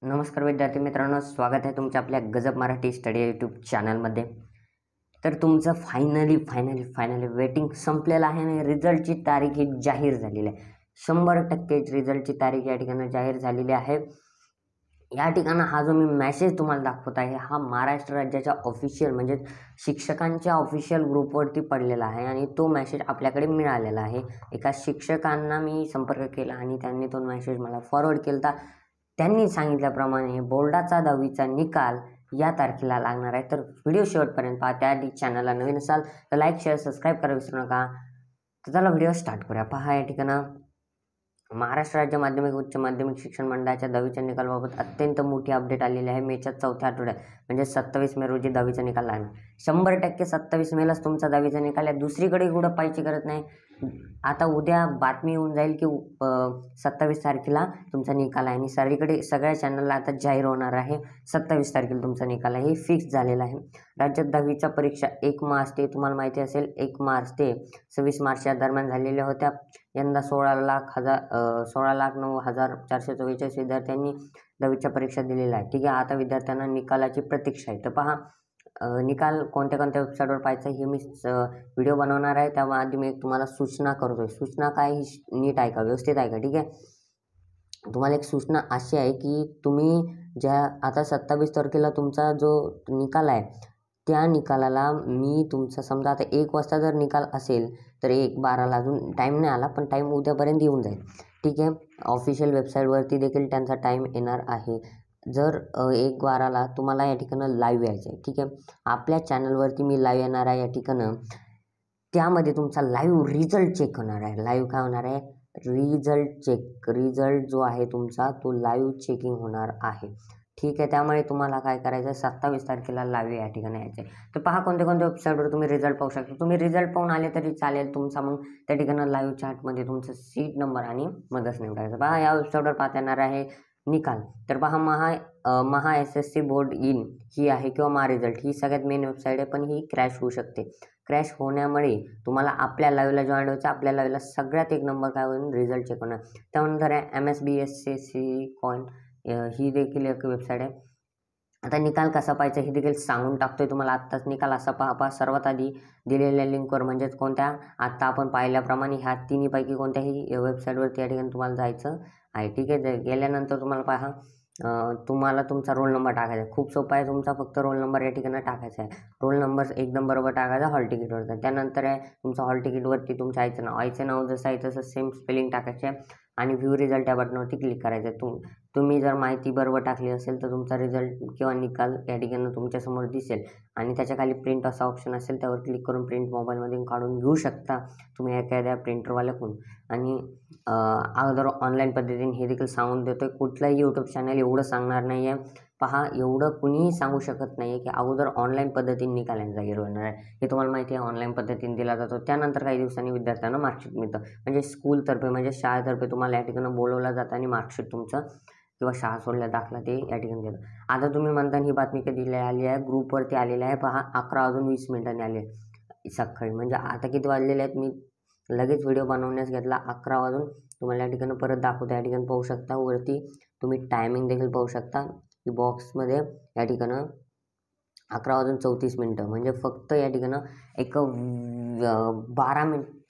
नमस्कार विद्यार्थी मित्रांनो, स्वागत आहे तुमच्या आपल्या गजब मराठी स्टडी यूट्यूब चॅनलमध्ये. तर तुमचं फायनली वेटिंग संपलेलं आहे आणि रिझल्टची तारीख ही जाहीर झालेली आहे. 100% रिझल्टची तारीख या ठिकाणी जाहीर झालेली आहे. या ठिकाणी हा जो मी मेसेज तुम्हाला दाखवत आहे हा महाराष्ट्र राज्याच्या ऑफिशियल म्हणजे शिक्षकांच्या ऑफिशियल ग्रुपवरती पडलेला आहे आणि तो मेसेज आपल्याकडे मिळालेला आहे. एका शिक्षकांना मी संपर्क केला आणि त्यांनी तो मेसेज मला फॉरवर्ड केला. त्यांनी सांगितल्याप्रमाणे बोर्डाचा 10वीचा निकाल या तारखेला लागणार आहे. तर व्हिडिओ शेवटपर्यंत पहा. त्याआधी चॅनलला नवीन असाल तर लाईक शेअर सबस्क्राईब करायला विसरू नका. तर चला व्हिडिओ स्टार्ट करूया. पहा, या ठिकाणं महाराष्ट्र राज्य माध्यमिक उच्च माध्यमिक शिक्षण मंडळाच्या 10वीच्या निकालाबाबत अत्यंत मोठी अपडेट आलेली आहे. मेच्या 4थ्या आठवड्यात म्हणजे 27 मे रोजी 10वीचा निकाल लागणार. 100% 27 मेलाच तुमचा 10वीचा निकाल आहे. दुसरीकडे कुठं पाहायची गरज नाही. आता उद्या बातमी येऊन जाईल की 27 तारखेला तुमचा निकाल आहे आणि सगळ्या चॅनलला आता जाहीर होणार आहे 27 तारखेला तुमचा निकाल आहे. हे फिक्स झालेलं आहे. राज्यात 10वीच्या परीक्षा 1 मार्च ते तुम्हाला माहिती असेल 1 मार्च ते 26 मार्च या दरम्यान झालेल्या होत्या. यंदा 16,09,444 विद्यार्थ्यांनी 10वीच्या परीक्षा दिलेल्या आहे. ठीक आहे, आता विद्यार्थ्यांना निकालाची प्रतीक्षा आहे. तर पहा, निकाल कोणत्या वेबसाईटवर पाहायचं हे मी व्हिडिओ बनवणार आहे. त्याआधी मी तुम्हाला सूचना करतोय. सूचना काय ही नीट ऐका, व्यवस्थित ऐका. ठीक आहे, तुम्हाला एक सूचना अशी आहे की तुम्ही ज्या आता 27 तारखेला तुमचा जो निकाल आहे त्या निकालाला मी तुमचा समजा आता 1 वाजता जर निकाल असेल तर 1:12ला अजून टाईम नाही आला, पण टाईम उद्यापर्यंत येऊन जाईल. ठीक आहे, ऑफिशियल वेबसाईटवरती देखील त्यांचा टाईम येणार आहे. जर 1:12ला तुम्हाला या ठिकाणं लाईव्ह यायचं आहे. ठीक आहे, आपल्या चॅनलवरती मी लाईव्ह येणार आहे. या ठिकाणं त्यामध्ये तुमचा लाईव्ह रिझल्ट चेक होणार आहे. लाईव्ह काय होणार आहे? रिझल्ट जो आहे तुमचा तो लाईव्ह चेकिंग होणार आहे. ठीक आहे, त्यामुळे तुम्हाला काय करायचं आहे 27 तारखेला लाईव्ह या ठिकाणी यायचं आहे. तर पहा कोणत्या वेबसाईटवर तुम्ही रिझल्ट पाहू शकता. तुम्ही रिझल्ट पाहून आले तरी चालेल तुमचा. मग त्या ठिकाणी लाईव्ह चॅटमध्ये तुमचं सीट नंबर आणि मदत निवडायचं. पहा, या वेबसाईटवर पाहता येणार आहे निकाल. तर पहा, महा SSC बोर्ड इन ही आहे किंवा महा रिझल्ट ही सगळ्यात मेन वेबसाईट आहे, पण ही क्रॅश होऊ शकते. क्रॅश होण्यामुळे तुम्हाला आपल्या लाईव्हला जॉईन व्हायचं. आपल्या लाईव्हला सगळ्यात एक नंबर काय होईल? रिझल्ट चेक होणार. त्यानंतर आहे MSBSCC कॉइन ही देखील एक वेबसाईट आहे. आता निकाल कसा पाहायचा हे देखील सांगून टाकतोय तुम्हाला आत्ताच. निकाल असा पहा. सर्वात आधी दिलेल्या लिंकवर म्हणजेच कोणत्या आत्ता आपण पाहिल्याप्रमाणे ह्या तिन्हीपैकी कोणत्याही वेबसाईटवरती या ठिकाणी तुम्हाला जायचं आहे. ठीक आहे, गेल्यानंतर तुम्हाला पहा तुम्हाला तुमचा रोल नंबर टाकायचा आहे. खूप सोपा आहे. तुमचा फक्त रोल नंबर या ठिकाणी टाकायचा आहे. रोल नंबर एकदम बरोबर टाकायचा हॉल तिकीटवरचा. त्यानंतर आहे तुमचा हॉल तिकीटवरती तुमच्या आईचं नाव जसं आहे तसं सेम स्पेलिंग टाकायचे आहे आणि व्ह्यू रिझल्ट या बटनावरती क्लिक करायचं आहे. तुम्ही जर माहिती बरोबर टाकली असेल तर तुमचा रिझल्ट किंवा निकाल या ठिकाणी तुमच्यासमोर दिसेल आणि त्याच्या खाली प्रिंट असा ऑप्शन असेल त्यावर क्लिक करून प्रिंट मोबाईलमध्ये काढून घेऊ शकता तुम्ही एखाद्या प्रिंटरवाल्याकडून. आणि अगोदर ऑनलाईन पद्धतीने हे देखील सांगून देतोय. कुठलाही यूट्यूब चॅनल एवढं सांगणार नाही आहे. पहा, एवढं कुणीही सांगू शकत नाही आहे की अगोदर ऑनलाईन पद्धतीने निकाल जाहीर होणार आहे. हे तुम्हाला माहिती आहे ऑनलाईन पद्धतीने दिला जातो. त्यानंतर काही दिवसांनी विद्यार्थ्यांना मार्कशीट मिळतं. म्हणजे स्कूलतर्फे म्हणजे शाळेतर्फे तुम्हाला या ठिकाणी बोलवलं जातं आणि मार्कशीट तुमचं किंवा शाळा सोडल्या दाखला ते या ठिकाणी देतं. आता तुम्ही म्हणता ही बातमी कधी आली आहे? ग्रुपवरती आलेली आहे. पहा, 11:20 आली आहे सकाळी. म्हणजे आता किती वाजलेले आहेत? मी लगेच व्हिडिओ बनवण्यास घेतला. 11 वाजून तुम्हाला या ठिकाणी परत दाखवतो. या ठिकाणी पाहू शकता वरती तुम्ही टायमिंग देखील पाहू शकता की बॉक्समध्ये या ठिकाणं 11:34 म्हणजे फक्त या ठिकाणं एक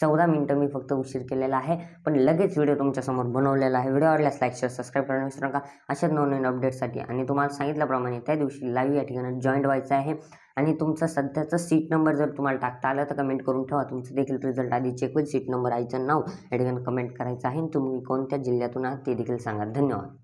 14 मिनटं मी फक्त उशीर केलेला आहे, पण लगेच व्हिडिओ तुमच्यासमोर बनवलेला आहे. व्हिडिओ आवडल्यास लाईक शेअर सबस्क्राईब करायला विसरू नका अशाच नवनवीन अपडेटसाठी. आणि तुम्हाला सांगितल्याप्रमाणे त्या दिवशी लाईव्ह या ठिकाणी जॉईंट व्हायचं आहे. आणि तुमचा सध्याचा सीट नंबर जर तुम्हाला टाकता आला तर कमेंट करून ठेवा. तुमचं देखील रिझल्ट आधी चेक होईल. सीट नंबर, आईचं नाव या ठिकाणी कमेंट करायचं आहे. तुम्ही कोणत्या जिल्ह्यातून आहात ते देखील सांगा. धन्यवाद.